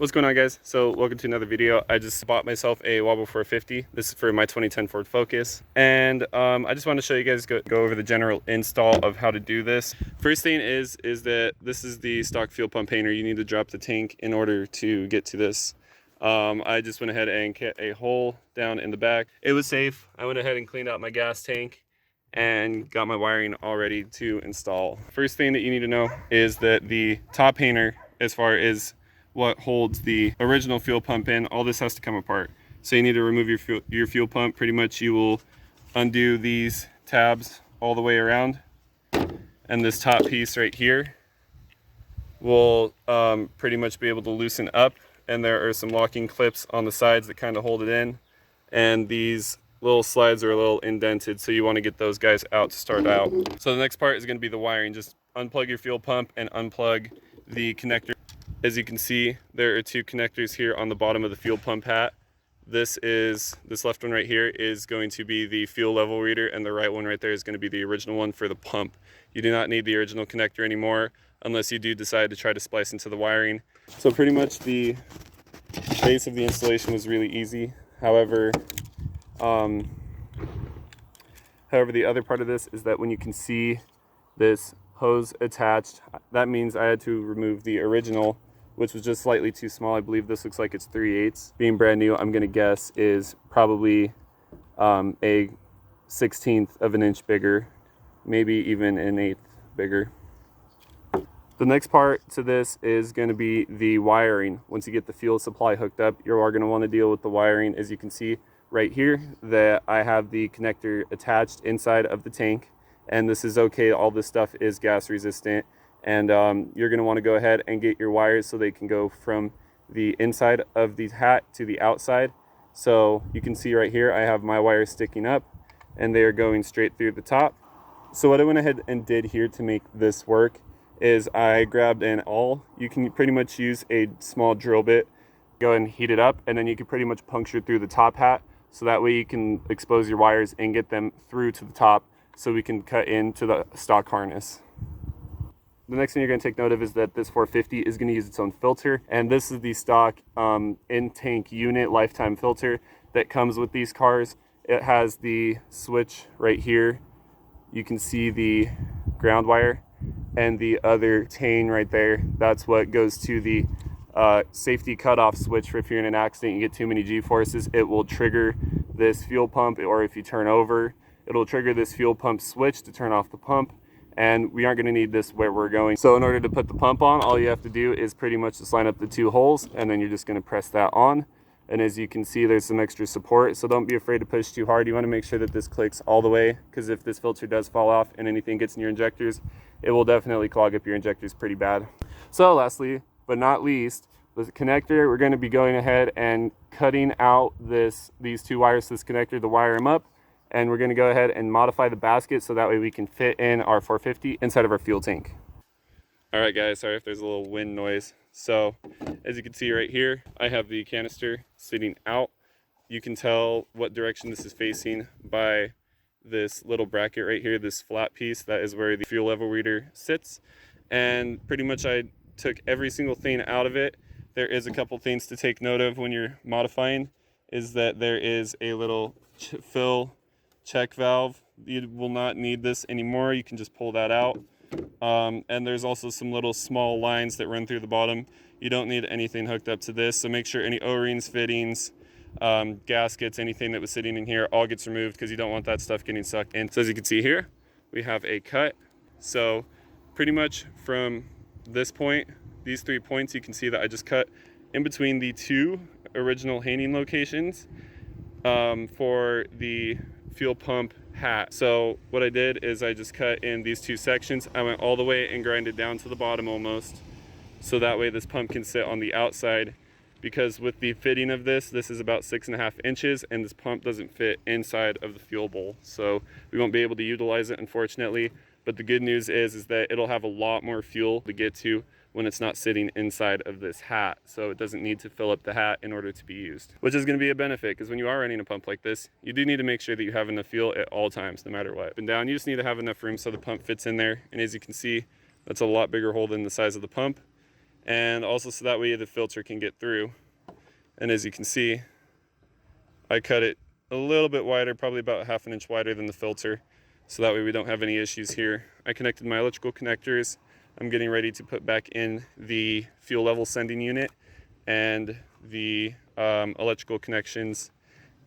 What's going on, guys? So welcome to another video. I just bought myself a Walbro 450. This is for my 2010 Ford Focus, and I just want to show you guys go over the general install of how to do this. First thing is that this is the stock fuel pump painter. You need to drop the tank in order to get to this. I just went ahead and cut a hole down in the back. It was safe. I went ahead and cleaned out my gas tank and got my wiring all ready to install. First thing that you need to know is that the top painter, as far as what holds the original fuel pump in, all this has to come apart. So you need to remove your fuel pump. Pretty much you will undo these tabs all the way around, and this top piece right here will pretty much be able to loosen up, and there are some locking clips on the sides that kind of hold it in, and these little slides are a little indented, so you want to get those guys out to start out. So the next part is going to be the wiring. Just unplug your fuel pump and unplug the connector. As you can see, there are two connectors here on the bottom of the fuel pump hat. This left one right here is going to be the fuel level reader, and the right one right there is going to be the original one for the pump. You do not need the original connector anymore unless you do decide to try to splice into the wiring. So pretty much the base of the installation was really easy. However, the other part of this is that when you can see this hose attached, that means I had to remove the original, which was just slightly too small. I believe this looks like it's 3/8. Being brand new, I'm gonna guess is probably a 1/16 of an inch bigger, maybe even an 1/8 bigger. The next part to this is going to be the wiring. Once you get the fuel supply hooked up, you are going to want to deal with the wiring. As you can see right here, that I have the connector attached inside of the tank, and this is okay. All this stuff is gas resistant, and you're going to want to go ahead and get your wires so they can go from the inside of the hat to the outside. So you can see right here I have my wires sticking up, and they are going straight through the top. So what I went ahead and did here to make this work is I grabbed an awl. You can pretty much use a small drill bit, go and heat it up, and then you can pretty much puncture through the top hat, so that way you can expose your wires and get them through to the top so we can cut into the stock harness. The next thing you're going to take note of is that this 450 is going to use its own filter, and this is the stock in-tank unit lifetime filter that comes with these cars. It has the switch right here. You can see the ground wire, and the other chain right there, that's what goes to the safety cutoff switch for if you're in an accident, you get too many G-forces, it will trigger this fuel pump, or if you turn over, it'll trigger this fuel pump switch to turn off the pump, and we aren't going to need this where we're going. So in order to put the pump on, all you have to do is pretty much just line up the two holes, and then you're just going to press that on. And as you can see, there's some extra support, so don't be afraid to push too hard. You want to make sure that this clicks all the way, because if this filter does fall off and anything gets in your injectors, it will definitely clog up your injectors pretty bad. So lastly, but not least, the connector, we're going to be going ahead and cutting out these two wires to this connector to wire them up, and we're going to go ahead and modify the basket so that way we can fit in our 450 inside of our fuel tank. All right, guys, sorry if there's a little wind noise. So as you can see right here, I have the canister sitting out. You can tell what direction this is facing by this little bracket right here, this flat piece. That is where the fuel level reader sits. And pretty much I took every single thing out of it. There is a couple things to take note of when you're modifying, is that there is a little fill check valve. You will not need this anymore. You can just pull that out. And there's also some little small lines that run through the bottom. You don't need anything hooked up to this, so make sure any O-rings, fittings, gaskets, anything that was sitting in here all gets removed, because you don't want that stuff getting sucked in. So as you can see here, we have a cut. So pretty much from this point, these 3 points, you can see that I just cut in between the two original hanging locations for the fuel pump hat. So what I did is I just cut in these two sections. I went all the way and grinded down to the bottom almost, so that way this pump can sit on the outside, because with the fitting of this is about 6.5 inches, and this pump doesn't fit inside of the fuel bowl, so we won't be able to utilize it, unfortunately. But the good news is that it'll have a lot more fuel to get to when it's not sitting inside of this hat, so it doesn't need to fill up the hat in order to be used, which is going to be a benefit, because when you are running a pump like this, you do need to make sure that you have enough fuel at all times, no matter what. Up and down, you just need to have enough room so the pump fits in there. And as you can see, that's a lot bigger hole than the size of the pump, and also so that way the filter can get through. And as you can see, I cut it a little bit wider, probably about 1/2 inch wider than the filter, so that way we don't have any issues here. I connected my electrical connectors. I'm getting ready to put back in the fuel level sending unit, and the electrical connections,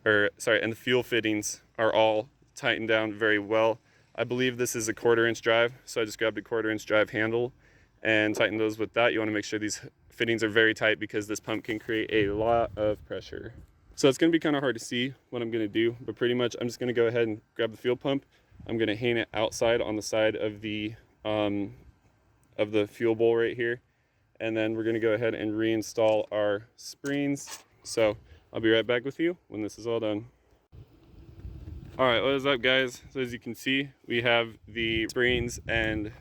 and the fuel fittings are all tightened down very well. I believe this is a 1/4 inch drive, so I just grabbed a 1/4 inch drive handle and tightened those with that. You want to make sure these fittings are very tight because this pump can create a lot of pressure. So it's going to be kind of hard to see what I'm going to do, but pretty much I'm just going to go ahead and grab the fuel pump. I'm going to hang it outside on the side of the fuel bowl right here, and then we're going to go ahead and reinstall our springs. So I'll be right back with you when this is all done. All right, what is up, guys? So as you can see, we have the springs and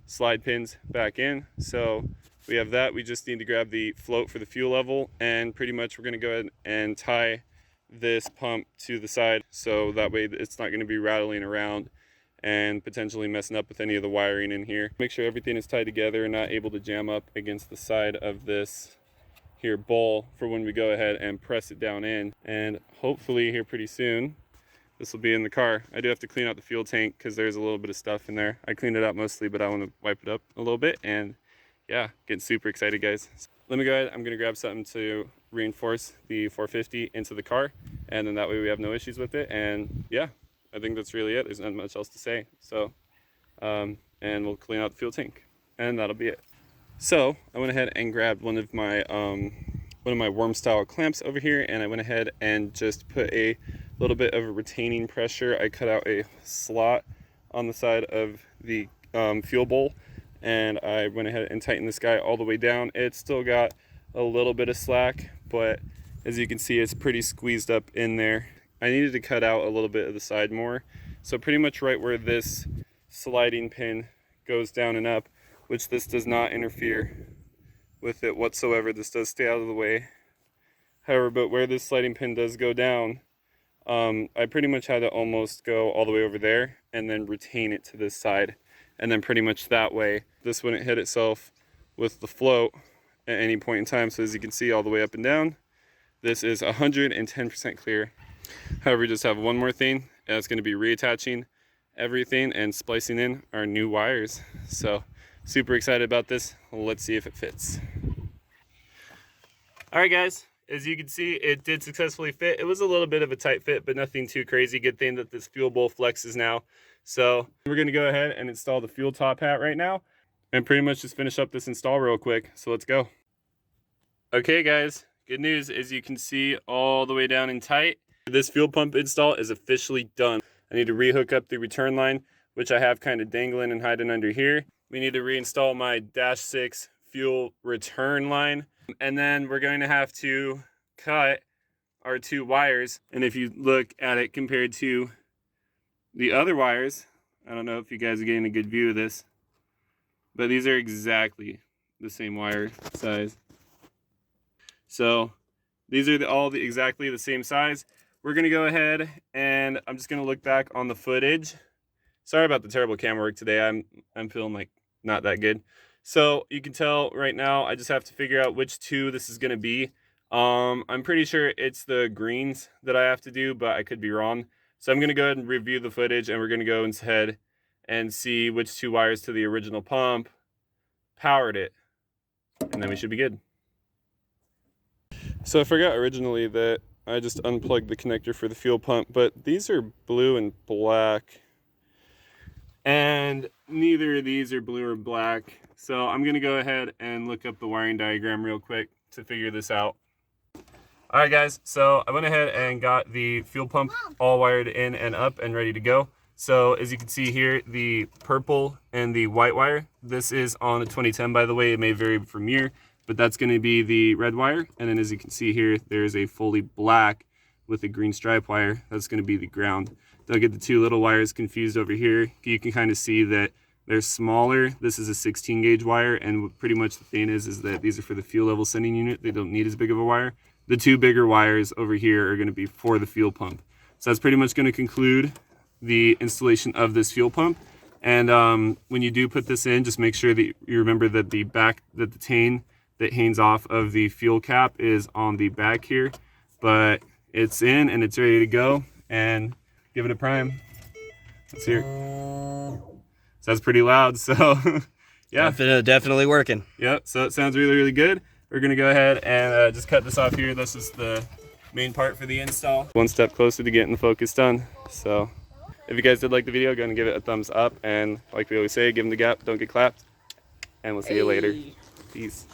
slide pins back in. So we have that. We just need to grab the float for the fuel level, and pretty much we're going to go ahead and tie this pump to the side, so that way it's not going to be rattling around and potentially messing up with any of the wiring in here. Make sure everything is tied together and not able to jam up against the side of this here bowl for when we go ahead and press it down in. And hopefully here pretty soon this will be in the car. I do have to clean out the fuel tank because there's a little bit of stuff in there. I cleaned it out mostly, but I want to wipe it up a little bit. And yeah, getting super excited, guys. So let me go ahead. I'm going to grab something to reinforce the 450 into the car, and then that way we have no issues with it. And yeah, I think that's really it. There's not much else to say. So and we'll clean out the fuel tank, and that'll be it. So I went ahead and grabbed one of my worm style clamps over here, and I went ahead and just put a little bit of a retaining pressure. I cut out a slot on the side of the fuel bowl, and I went ahead and tightened this guy all the way down. It's still got a little bit of slack, but as you can see, it's pretty squeezed up in there. I needed to cut out a little bit of the side more. So pretty much right where this sliding pin goes down and up, which this does not interfere with it whatsoever. This does stay out of the way. However, but where this sliding pin does go down, I pretty much had to almost go all the way over there and then retain it to this side. And then pretty much that way, this wouldn't hit itself with the float at any point in time. So as you can see all the way up and down, this is 110% clear. However, we just have one more thing, and it's going to be reattaching everything and splicing in our new wires. So super excited about this. Let's see if it fits. All right, guys, as you can see, it did successfully fit. It was a little bit of a tight fit, but nothing too crazy. Good thing that this fuel bowl flexes now. So we're going to go ahead and install the fuel top hat right now and pretty much just finish up this install real quick. So let's go. Okay, guys, good news. As you can see all the way down and tight, this fuel pump install is officially done. I need to rehook up the return line, which I have kind of dangling and hiding under here. We need to reinstall my Dash 6 fuel return line, and then we're going to have to cut our 2 wires. And if you look at it compared to the other wires, I don't know if you guys are getting a good view of this, but these are exactly the same wire size. So these are exactly the same size. We're going to go ahead and I'm just going to look back on the footage. Sorry about the terrible camera work today. I'm feeling like not that good. So you can tell right now I just have to figure out which 2 this is going to be. I'm pretty sure it's the greens that I have to do, but I could be wrong. So I'm going to go ahead and review the footage, and we're going to go ahead and see which 2 wires to the original pump powered it, and then we should be good. So I forgot originally that I just unplugged the connector for the fuel pump, but these are blue and black, and neither of these are blue or black. So I'm going to go ahead and look up the wiring diagram real quick to figure this out. All right, guys, so I went ahead and got the fuel pump all wired in and up and ready to go. So as you can see here, the purple and the white wire, this is on a 2010, by the way. It may vary from year, but that's going to be the red wire. And then as you can see here, there's a fully black with a green stripe wire. That's going to be the ground. Don't get the 2 little wires confused over here. You can kind of see that they're smaller. This is a 16 gauge wire, and pretty much the thing is that these are for the fuel level sending unit. They don't need as big of a wire. The 2 bigger wires over here are going to be for the fuel pump. So that's pretty much going to conclude the installation of this fuel pump. And when you do put this in, just make sure that you remember that the that hangs off of the fuel cap is on the back here, but it's in and it's ready to go. And give it a prime. Let's hear it. So that's pretty loud, so yeah. Definitely working. Yep, so it sounds really, really good. We're gonna go ahead and just cut this off here. This is the main part for the install. One step closer to getting the focus done. So if you guys did like the video, go ahead and give it a thumbs up. And like we always say, give them the gap, don't get clapped. And we'll see you later. Peace.